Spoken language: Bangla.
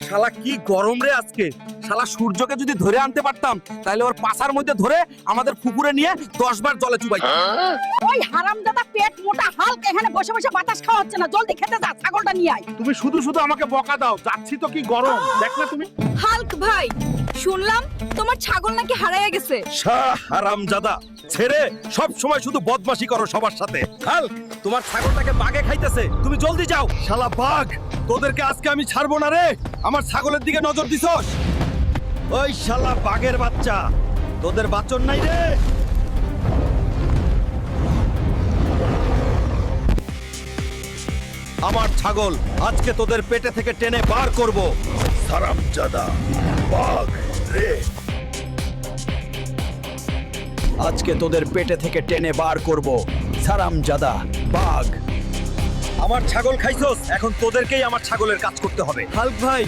শালা কি গরম রে আজকে। শালা সূর্যকে যদি ধরে আনতে পারতাম তাহলে ওর পাছার মধ্যে ধরে আমাদের পুকুরে নিয়ে 10 বার জলে চুবাইতাম। ওই হারামজাদা পেট মোটা হালকা এখানে বসে বসে বাতাস খাওয়া হচ্ছে না, জলদি খেতে যা, ছাগলটা নিয়ে আয়। তুমি শুধু শুধু আমাকে বকা দাও, যাচ্ছি তো কি গরম দেখ না তুমি। হাল্ক ভাই, শুনলাম তোমার ছাগল নাকি হারাইয়া গেছে। শাহ হারামজাদা, ছেড়ে সব সময় শুধু বদমাশি করো সবার সাথে। হাল্ক, তোমার ছাগলটাকে বাঘে খাইতেছে, তুমি জলদি যাও। শালা বাঘ, তোদেরকে আজকে আমি ছাড়বো না রে। আমার ছাগলের দিকে নজর দিছস? ওই শালা বাঘের বাচ্চা, তোদের বাচন নাই রে। আমার ছাগল আজকে তোদের পেটে থেকে টেনে বার করব। হারামজাদা বাঘ রে, আজকে তোদের পেটে থেকে টেনে বার করব। হারামজাদা বাঘ, আমার ছাগল খাইছস, এখন তোদেরকেই আমার ছাগলের কাজ করতে হবে। হাল্ক ভাই,